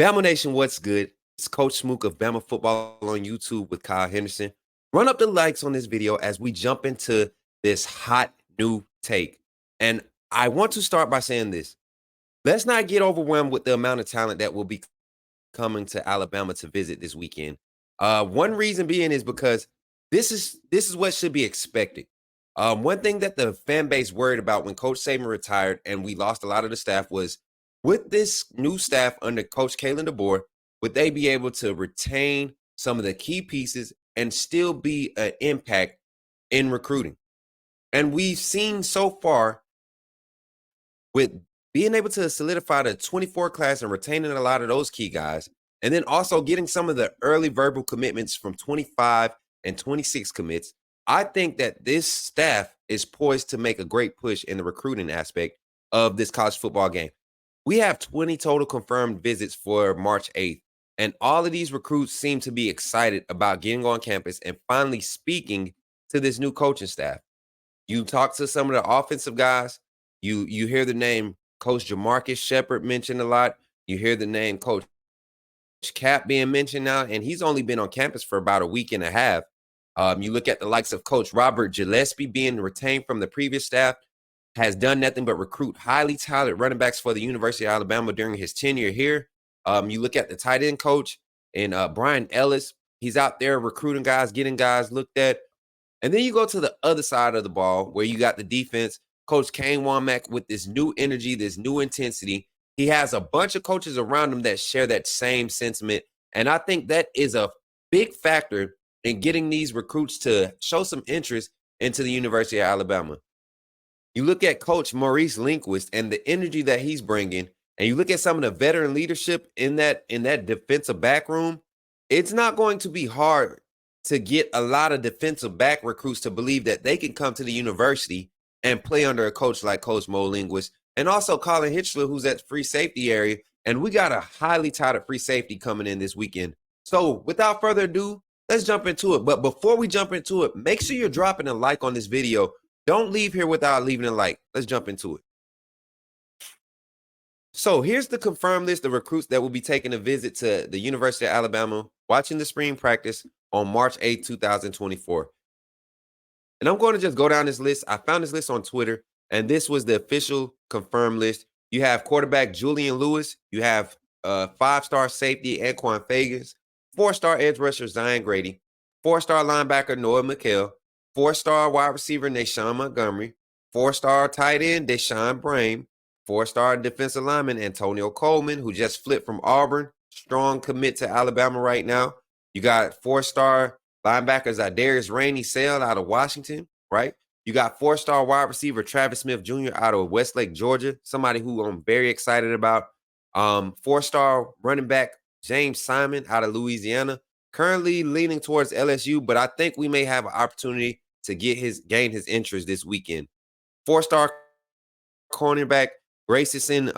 Bama Nation, what's good? It's Coach Smook of Bama Football on YouTube with Kyle Henderson. Run up the likes on this video as we jump into this hot new take. And I want to start by saying this. Let's not get overwhelmed with the amount of talent that will be coming to Alabama to visit this weekend. One reason being is because this is what should be expected. One thing that the fan base worried about when Coach Saban retired and we lost a lot of the staff was with this new staff under Coach Kalen DeBoer, would they be able to retain some of the key pieces and still be an impact in recruiting? And we've seen so far with being able to solidify the 24 class and retaining a lot of those key guys, and then also getting some of the early verbal commitments from 25 and 26 commits, I think that this staff is poised to make a great push in the recruiting aspect of this college football game. We have 20 total confirmed visits for March 8th, and all of these recruits seem to be excited about getting on campus and finally speaking to this new coaching staff. You talk to some of the offensive guys, you hear the name Coach Jamarcus Shepard mentioned a lot. You hear the name Coach Cap being mentioned now, and he's only been on campus for about a week and a half. You look at the likes of Coach Robert Gillespie being retained from the previous staff, has done nothing but recruit highly talented running backs for the University of Alabama during his tenure here. You look at the tight end coach and Brian Ellis. He's out there recruiting guys, getting guys looked at. And then you go to the other side of the ball where you got the defense, Coach Kane Womack with this new energy, this new intensity. He has a bunch of coaches around him that share that same sentiment. And I think that is a big factor in getting these recruits to show some interest into the University of Alabama. You look at Coach Maurice Linguist and the energy that he's bringing, and you look at some of the veteran leadership in that defensive back room, it's not going to be hard to get a lot of defensive back recruits to believe that they can come to the university and play under a coach like Coach Mo Linguist, and also Colin Hitchler, who's at free safety area. And we got a highly touted free safety coming in this weekend. So without further ado, let's jump into it. But before we jump into it, make sure you're dropping a like on this video. Don't leave here without leaving a like. Let's jump into it. So here's the confirmed list of recruits that will be taking a visit to the University of Alabama, watching the spring practice on March 8, 2024. And I'm going to just go down this list. I found this list on Twitter, and this was the official confirmed list. You have quarterback Julian Lewis. You have five-star safety Anquan Fagans, four-star edge rusher Zion Grady, four-star linebacker Noah McHale, four-star wide receiver Nashawn Montgomery, four-star tight end Deshaun Brame, four-star defensive lineman Antonio Coleman, who just flipped from Auburn, strong commit to Alabama right now. You got four-star linebackers Darius Rainey Sale out of Washington, right? You got four-star wide receiver Travis Smith Jr. out of Westlake, Georgia, somebody who I'm very excited about. Four-star running back James Simon out of Louisiana, currently leaning towards LSU, but I think we may have an opportunity to gain his interest this weekend. Four-star cornerback Grayson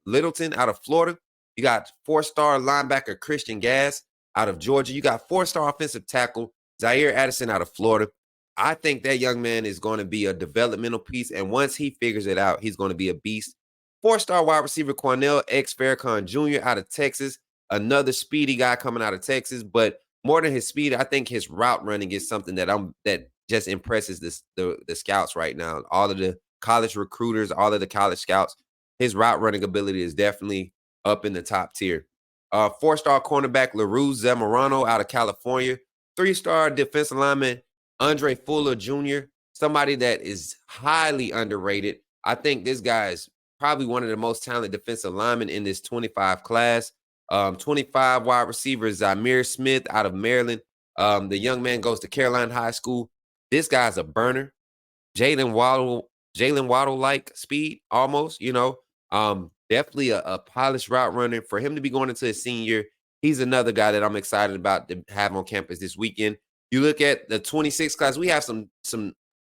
Littleton out of Florida. You got four-star linebacker Christian Gass out of Georgia. You got four-star offensive tackle Zaire Addison out of Florida. I think that young man is going to be a developmental piece, and once he figures it out, he's going to be a beast. Four-star wide receiver Cornell X Farrakhan Jr. out of Texas, another speedy guy coming out of Texas, but more than his speed, I think his route running is something that just impresses the scouts right now. All of the college recruiters, all of the college scouts, his route running ability is definitely up in the top tier. Four-star cornerback LaRue Zamorano out of California. Three-star defensive lineman Andre Fuller Jr., somebody that is highly underrated. I think this guy is probably one of the most talented defensive linemen in this 25 class. 25 wide receiver Zamir Smith out of Maryland. The young man goes to Caroline High School. This guy's a burner. Jalen Waddle-like speed almost, definitely a polished route runner. For him to be going into his senior year, he's another guy that I'm excited about to have on campus this weekend. You look at the 26 class, we have some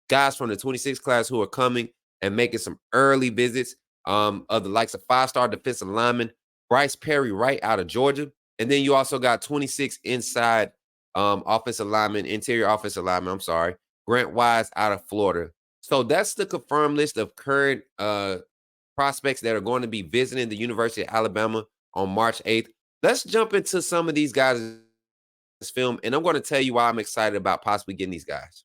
guys from the 26 class who are coming and making some early visits of the likes of five-star defensive lineman Bryce Perry Wright out of Georgia. And then you also got 26 inside interior offensive lineman, Grant Wise out of Florida. So that's the confirmed list of current prospects that are going to be visiting the University of Alabama on March 8th. Let's jump into some of these guys' film, and I'm going to tell you why I'm excited about possibly getting these guys.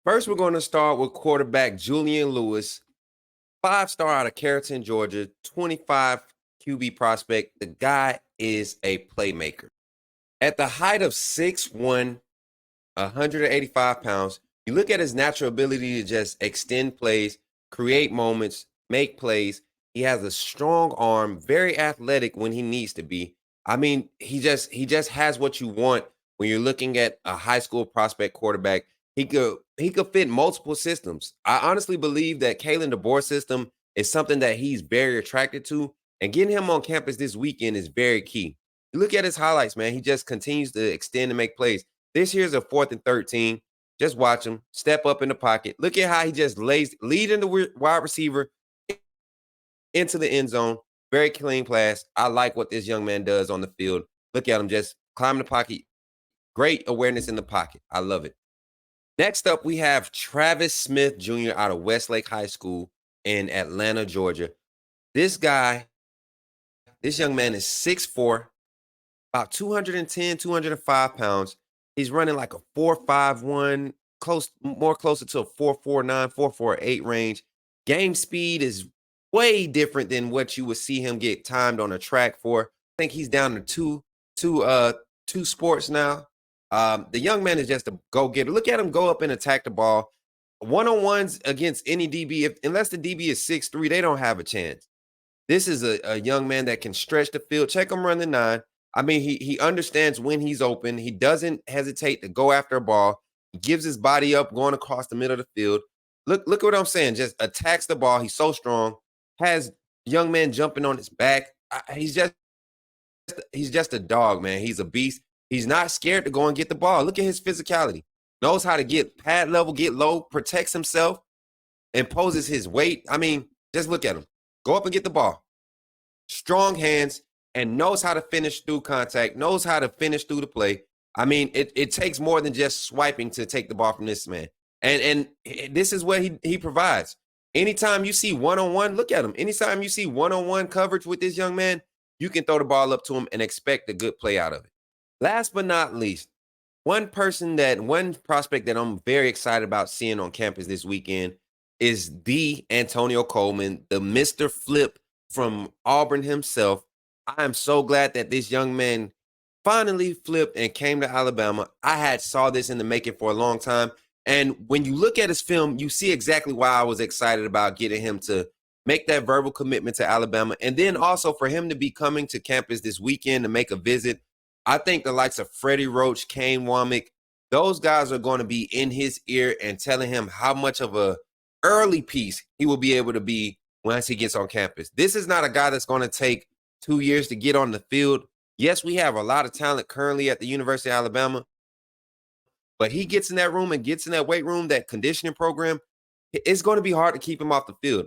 First, we're going to start with quarterback Julian Lewis, 5-star out of Carrollton, Georgia, 25 QB prospect. The guy is a playmaker. At the height of 6'1", 185 pounds, you look at his natural ability to just extend plays, create moments, make plays. He has a strong arm, very athletic when he needs to be. I mean, he just has what you want when you're looking at a high school prospect quarterback. He could fit multiple systems. I honestly believe that Kalen DeBoer's system is something that he's very attracted to, and getting him on campus this weekend is very key. You look at his highlights, man. He just continues to extend and make plays. This here's a 4th and 13. Just watch him step up in the pocket. Look at how he just lays leading the wide receiver into the end zone. Very clean pass. I like what this young man does on the field. Look at him just climbing the pocket. Great awareness in the pocket. I love it. Next up, we have Travis Smith Jr. out of Westlake High School in Atlanta, Georgia. This guy, this young man is 6'4", about 210, 205 pounds. He's running like a 4.51, closer to a 4.49, 4.48 range. Game speed is way different than what you would see him get timed on a track for. I think he's down to two sports now. The young man is just a go-getter. Look at him go up and attack the ball. One-on-ones against any DB, unless the DB is 6'3", they don't have a chance. This is a young man that can stretch the field. Check him run the 9. I mean, he understands when he's open. He doesn't hesitate to go after a ball. He gives his body up going across the middle of the field. Look what I'm saying. Just attacks the ball. He's so strong. Has young men jumping on his back. He's just a dog, man. He's a beast. He's not scared to go and get the ball. Look at his physicality. Knows how to get pad level, get low, protects himself, imposes his weight. I mean, just look at him. Go up and get the ball. Strong hands, and knows how to finish through contact, knows how to finish through the play. I mean, it takes more than just swiping to take the ball from this man. And this is what he provides. Anytime you see one-on-one, look at him. Anytime you see one-on-one coverage with this young man, you can throw the ball up to him and expect a good play out of it. Last but not least, one prospect that I'm very excited about seeing on campus this weekend is the Antonio Coleman, the Mr. Flip from Auburn himself. I am so glad that this young man finally flipped and came to Alabama. I had saw this in the making for a long time. And when you look at his film, you see exactly why I was excited about getting him to make that verbal commitment to Alabama. And then also for him to be coming to campus this weekend to make a visit. I think the likes of Freddie Roach, Kane Womack, those guys are going to be in his ear and telling him how much of a early piece he will be able to be once he gets on campus. This is not a guy that's going to take 2 years to get on the field. Yes, we have a lot of talent currently at the University of Alabama, but he gets in that room and gets in that weight room, that conditioning program, it's going to be hard to keep him off the field.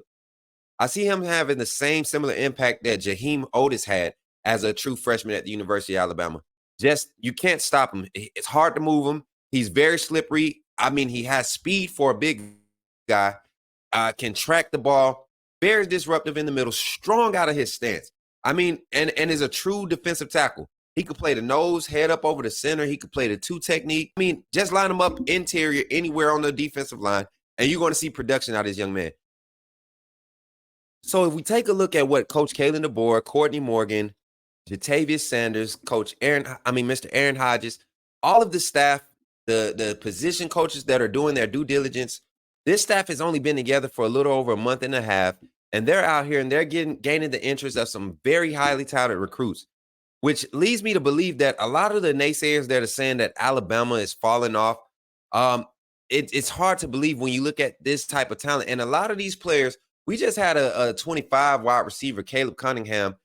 I see him having the same similar impact that Jaheim Otis had as a true freshman at the University of Alabama. Just, you can't stop him. It's hard to move him. He's very slippery. I mean, he has speed for a big guy, can track the ball, very disruptive in the middle, strong out of his stance. I mean, and is a true defensive tackle. He could play the nose, head up over the center. He could play the 2 technique. I mean, just line him up interior anywhere on the defensive line, and you're going to see production out of this young man. So if we take a look at what Coach Kalen DeBoer, Courtney Morgan, Jatavius Sanders, Mr. Aaron Hodges, all of the staff, the position coaches that are doing their due diligence, this staff has only been together for a little over a month and a half, and they're out here and they're gaining the interest of some very highly touted recruits, which leads me to believe that a lot of the naysayers that are saying that Alabama is falling off, it's hard to believe when you look at this type of talent. And a lot of these players, we just had a 25 wide receiver, Caleb Cunningham,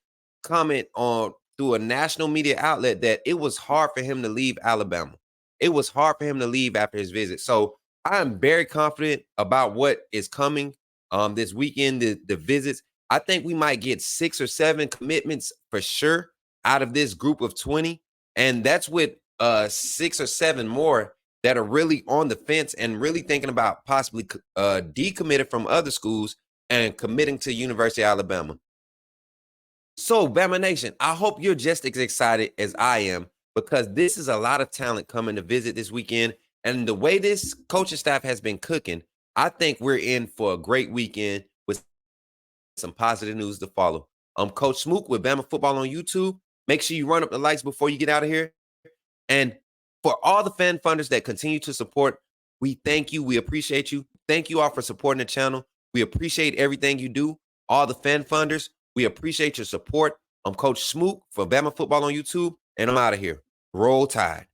comment on through a national media outlet that it was hard for him to leave Alabama. It was hard for him to leave after his visit. So I am very confident about what is coming this weekend, the visits. I think we might get 6 or 7 commitments for sure out of this group of 20. And that's with 6 or 7 more that are really on the fence and really thinking about possibly decommitted from other schools and committing to University of Alabama. So, Bama Nation, I hope you're just as excited as I am because this is a lot of talent coming to visit this weekend. And the way this coaching staff has been cooking, I think we're in for a great weekend with some positive news to follow. I'm Coach Smook with Bama Football on YouTube. Make sure you run up the lights before you get out of here. And for all the fan funders that continue to support, we thank you. We appreciate you. Thank you all for supporting the channel. We appreciate everything you do. All the fan funders, we appreciate your support. I'm Coach Smook for Bama Football on YouTube, and I'm out of here. Roll Tide.